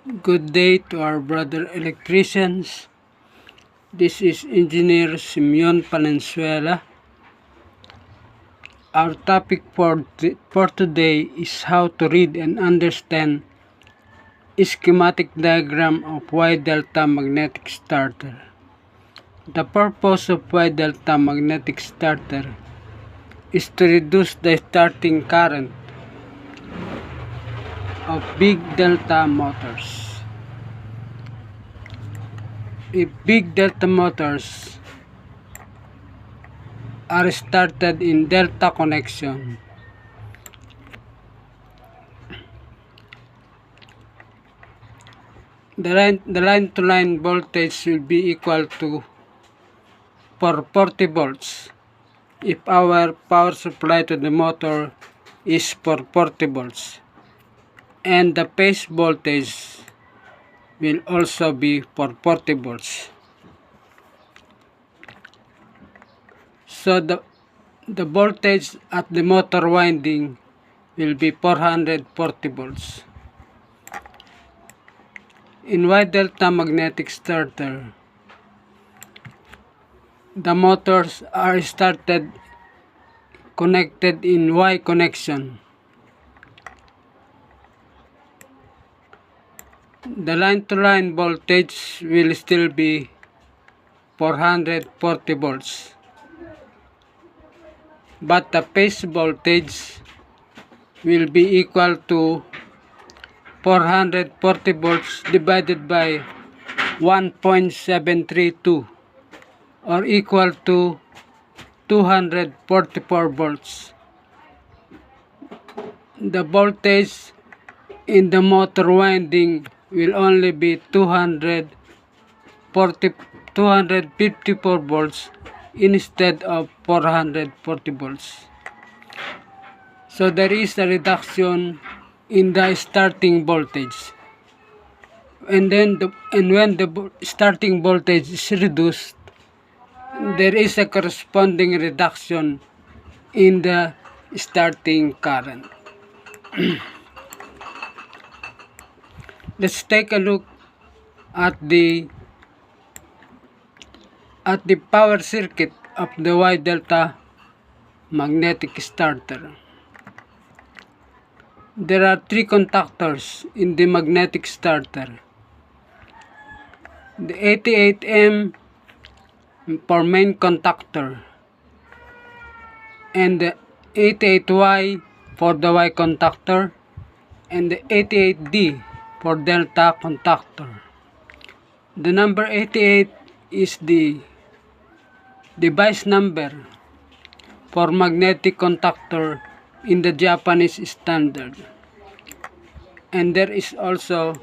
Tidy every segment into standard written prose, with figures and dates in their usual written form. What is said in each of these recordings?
Good day to our brother electricians. This is Engineer Simeon Palenzuela. Our topic for today is how to read and understand a schematic diagram of wye-delta magnetic starter. The purpose of wye-delta magnetic starter is to reduce the starting current of big delta motors. If big delta motors are started in delta connection, the line-to-line voltage will be equal to 440 volts if our power supply to the motor is 440 volts, and the phase voltage will also be 440 volts. So the voltage at the motor winding will be 440 volts. In wye-delta magnetic starter, the motors are connected in Y connection. The line-to-line voltage will still be 440 volts, but the phase voltage will be equal to 440 volts divided by 1.732 or equal to 244 volts. The voltage in the motor winding will only be 254 volts instead of 440 volts. So there is a reduction in the starting voltage. And when the starting voltage is reduced, there is a corresponding reduction in the starting current. Let's take a look at the power circuit of the wye-delta magnetic starter. There are three contactors in the magnetic starter. The 88M for main contactor and the 88Y for the Y contactor and the 88D for delta contactor. The number 88 is the device number for magnetic contactor in the Japanese standard. And there is also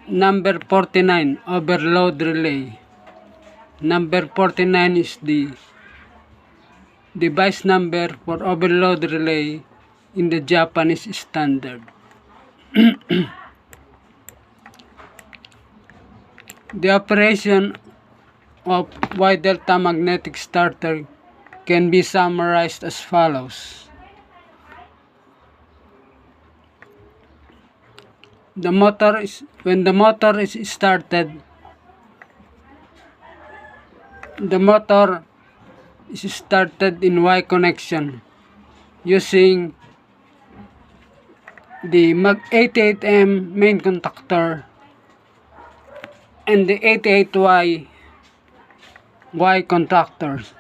number 49, overload relay. Number 49 is the device number for overload relay in the Japanese standard. The operation of wye-delta magnetic starter can be summarized as follows. When the motor is started, the motor is started in Y connection using the 88M main contactor and the 88Y Y contactors.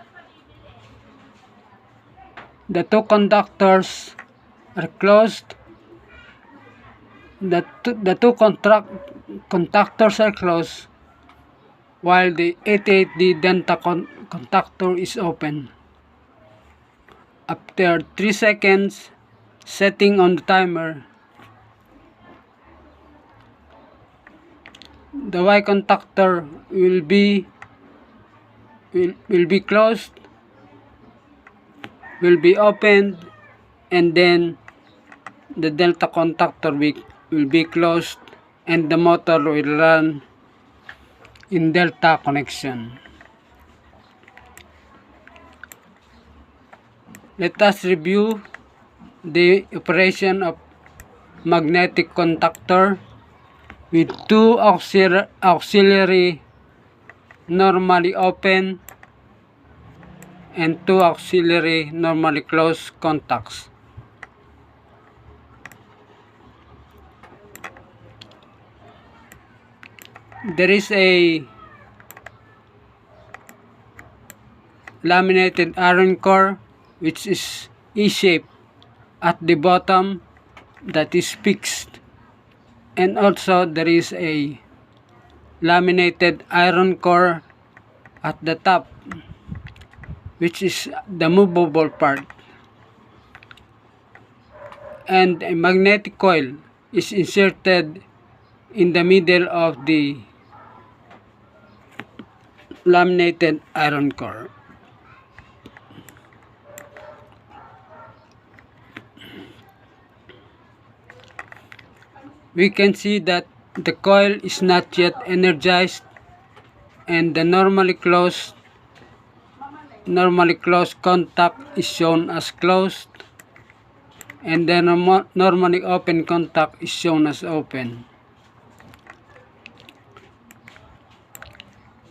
The two conductors are closed. The two contactors are closed, while the 88D delta contactor is open. After 3 seconds, setting on the timer, the Y contactor will be closed, will be opened, and then the delta contactor will be closed and the motor will run in delta connection. Let us review the operation of magnetic contactor with two auxiliary normally open and two auxiliary normally closed contacts. There is a laminated iron core which is E-shaped at the bottom that is fixed, and also there is a laminated iron core at the top which is the movable part, and a magnetic coil is inserted in the middle of the laminated iron core. We can see that the coil is not yet energized, and the normally closed contact is shown as closed, and the normally open contact is shown as open.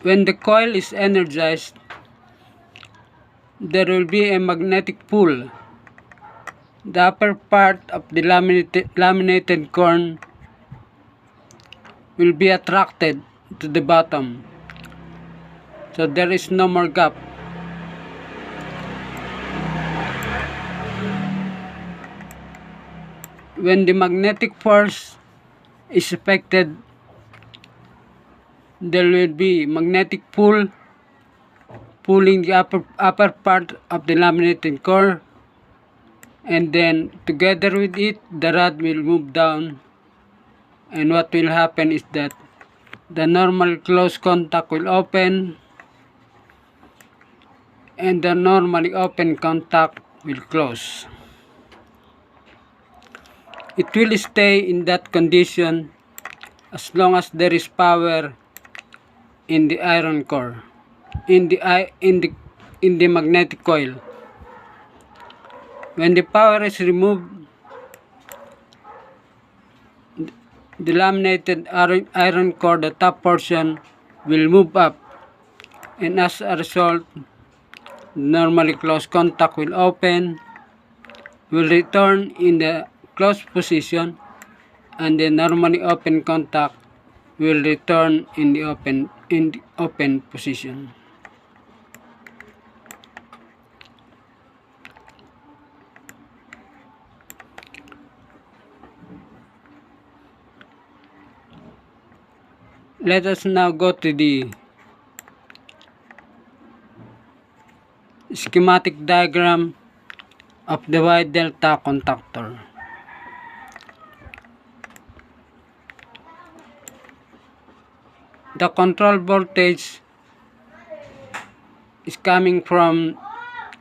When the coil is energized, there will be a magnetic pull. The upper part of the laminated core will be attracted to the bottom, so there is no more gap. When the magnetic force is affected, there will be magnetic pull pulling the upper part of the laminated core, and then together with it the rod will move down, and what will happen is that the normal closed contact will open and the normally open contact will close. It will stay in that condition as long as there is power in the iron core, in the magnetic coil. When the power is removed, the laminated iron core, the top portion, will move up, and as a result, normally closed contact will open, will return in the closed position, and the normally open contact will return in the open position. Let us now go to the schematic diagram of the wye-delta contactor. The control voltage is coming from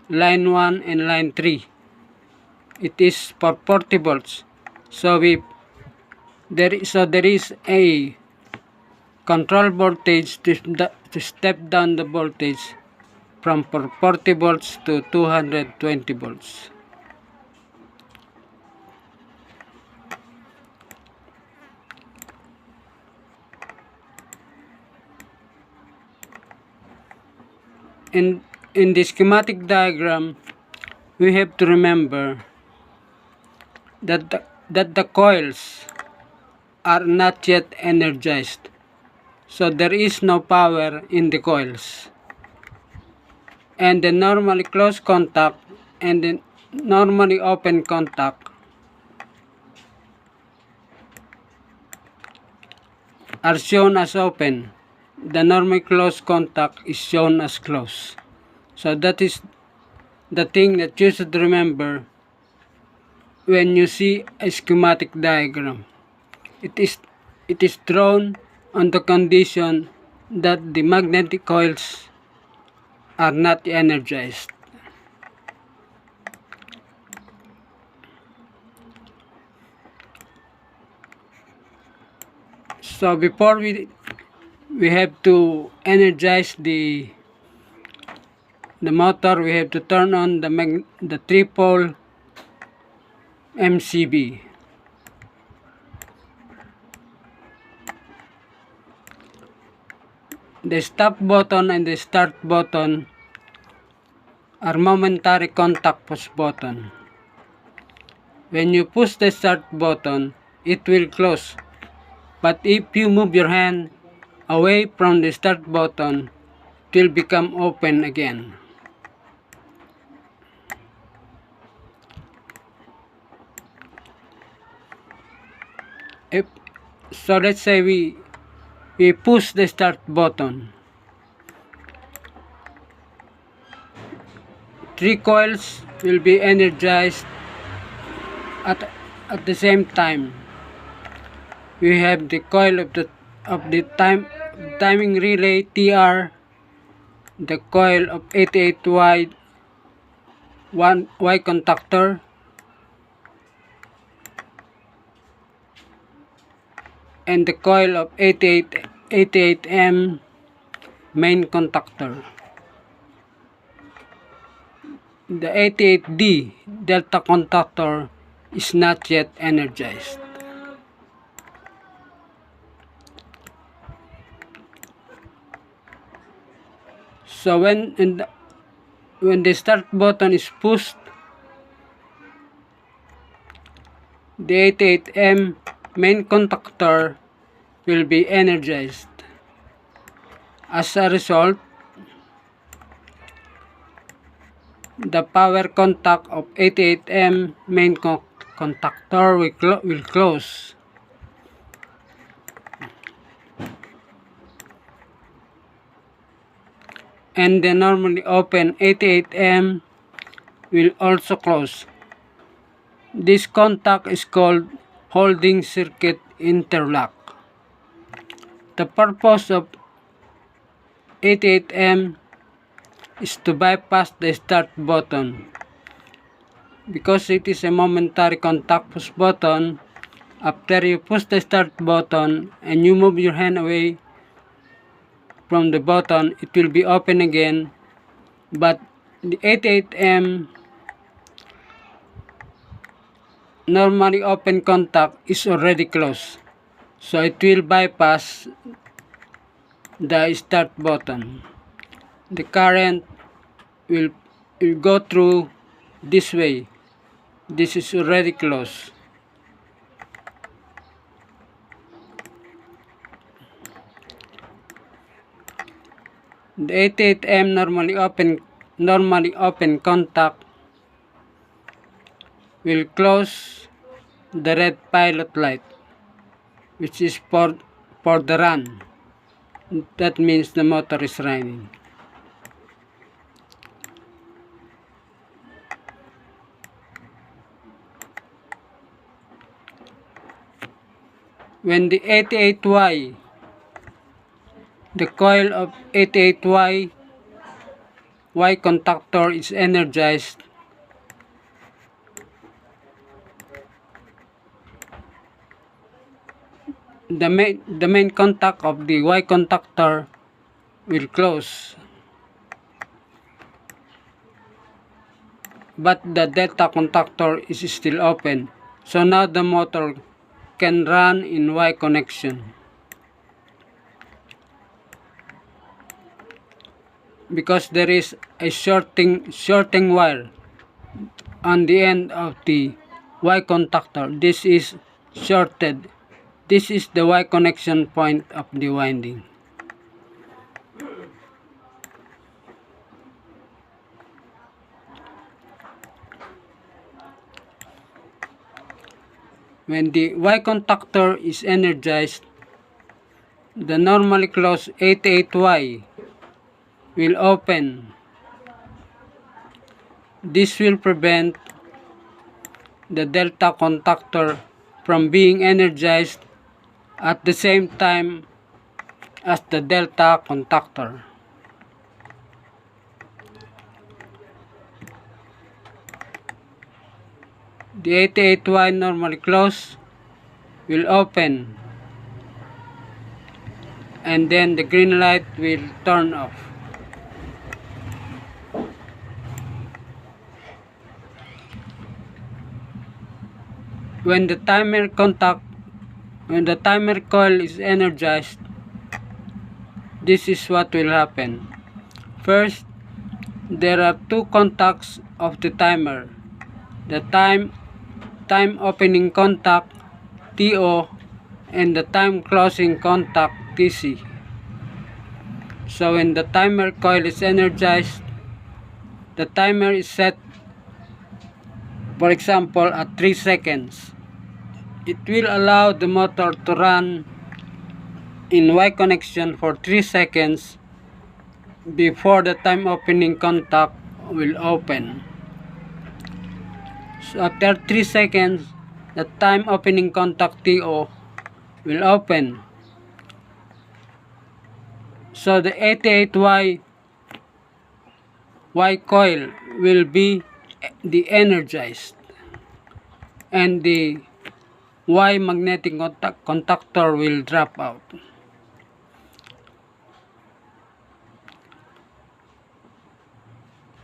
line 1 and line 3. It is for 40 volts. So there is a control voltage to step down the voltage from 40 volts to 220 volts. In the schematic diagram, we have to remember that the coils are not yet energized, so there is no power in the coils, and the normally closed contact and the normally open contact are shown as open. The normally closed contact is shown as closed. So that is the thing that you should remember when you see a schematic diagram. It is drawn on the condition that the magnetic coils are not energized. So before we have to energize the motor, we have to turn on the 3-pole MCB. The stop button and the start button are momentary contact push button. When you push the start button, it will close. But if you move your hand away from the start button, it will become open again. So let's say we push the start button. 3 coils will be energized at the same time. We have the coil of the timing relay TR, the coil of 88Y Y contactor, and the coil of 88M main contactor. The 88D delta contactor is not yet energized. So when the start button is pushed, the 88M main contactor will be energized. As a result, the power contact of 88M main contactor will close. And the normally open 88M will also close. This contact is called holding circuit interlock. The purpose of 88M is to bypass the start button. Because it is a momentary contact push button, after you push the start button and you move your hand away from the button, it will be open again, but the 88M normally open contact is already closed, so it will bypass the start button. The current will go through this way. This is already closed. The 88M normally open contact will close the red pilot light, which is for the run. That means the motor is running. When the 88Y, the coil of 88Y Y contactor is energized, the main contact of the Y contactor will close, but the delta contactor is still open. So now the motor can run in Y connection. Because there is a shorting wire on the end of the Y contactor. This is shorted. This is the Y connection point of the winding. When the Y contactor is energized, the normally closed 88Y will open. This will prevent the delta contactor from being energized at the same time as the delta contactor. The 88Y normally closed will open, and then the green light will turn off. When the timer coil is energized, this is what will happen. First, there are two contacts of the timer. The time opening contact TO and the time closing contact TC. So when the timer coil is energized, the timer is set, for example, at 3 seconds. It will allow the motor to run in Y connection for 3 seconds before the time opening contact will open. So after 3 seconds, the time opening contact TO will open. So the 88Y coil will be de-energized and the Y magnetic contactor will drop out.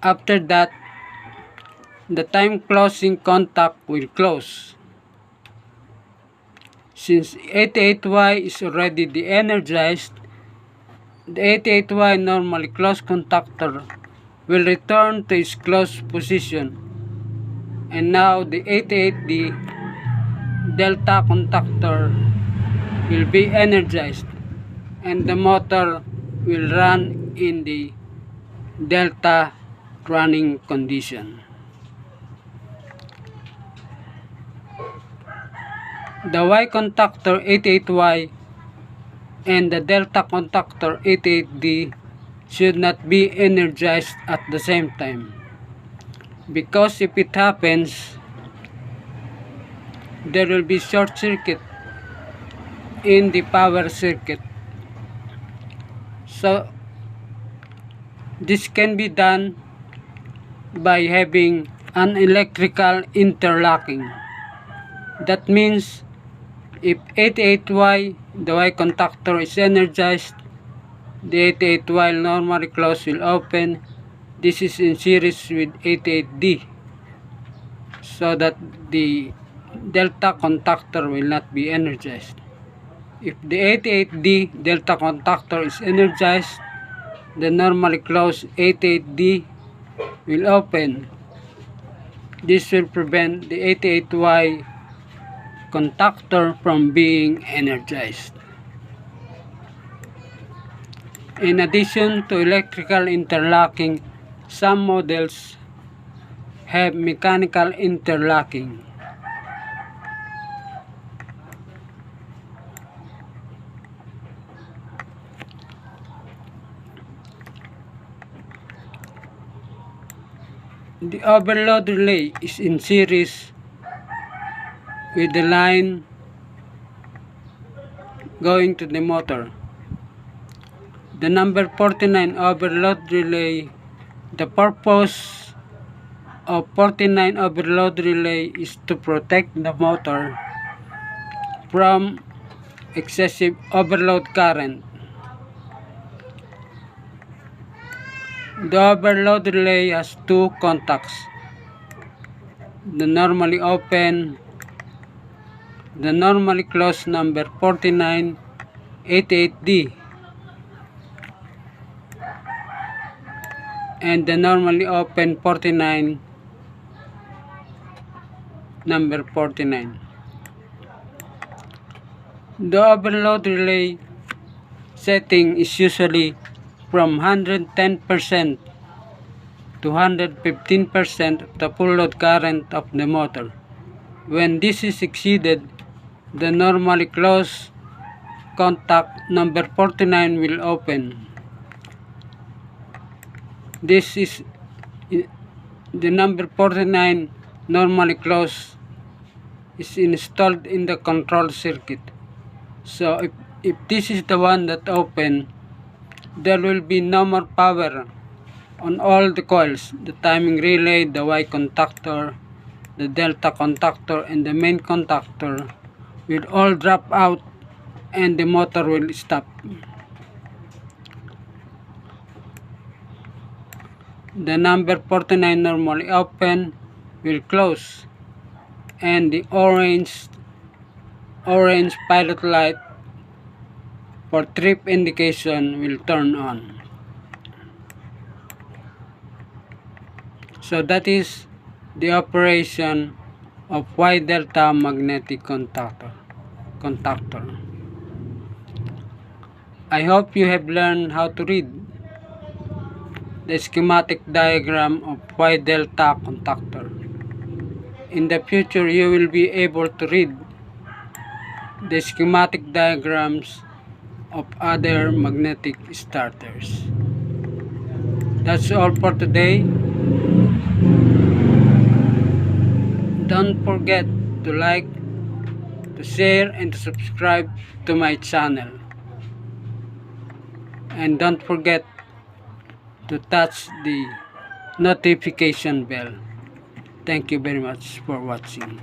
After that, the time closing contact will close. Since 88Y is already de-energized, the 88Y normally closed contactor will return to its closed position, and now the 88D delta contactor will be energized and the motor will run in the delta running condition. The Y contactor 88Y and the delta contactor 88D should not be energized at the same time, because if it happens, there will be short circuit in the power circuit. So this can be done by having an electrical interlocking. That means if 88Y, the Y contactor is energized, the 88Y normally closed will open. This is in series with 88D, so that the delta contactor will not be energized. If the 88D delta contactor is energized, the normally closed 88D will open. This will prevent the 88Y contactor from being energized. In addition to electrical interlocking, some models have mechanical interlocking. The overload relay is in series with the line going to the motor. The number 49 overload relay, the purpose of 49 overload relay is to protect the motor from excessive overload current. The overload relay has two contacts, the normally open, the normally closed number 49 88D, and the normally open 49 number 49. The overload relay setting is usually from 110% to 115% of the full load current of the motor. When this is exceeded, the normally closed contact number 49 will open. This is the number 49 normally closed is installed in the control circuit. So if this is the one that open, there will be no more power on all the coils, the timing relay, the Y contactor, the delta contactor, and the main contactor will all drop out and the motor will stop. The number 49 normally open will close, and the orange pilot light for trip indication will turn on. So that is the operation of wye-delta magnetic contactor. I hope you have learned how to read the schematic diagram of wye-delta contactor. In the future, you will be able to read the schematic diagrams of other magnetic starters. That's all for today. Don't forget to like, to share, and to subscribe to my channel. And don't forget to touch the notification bell. Thank you very much for watching.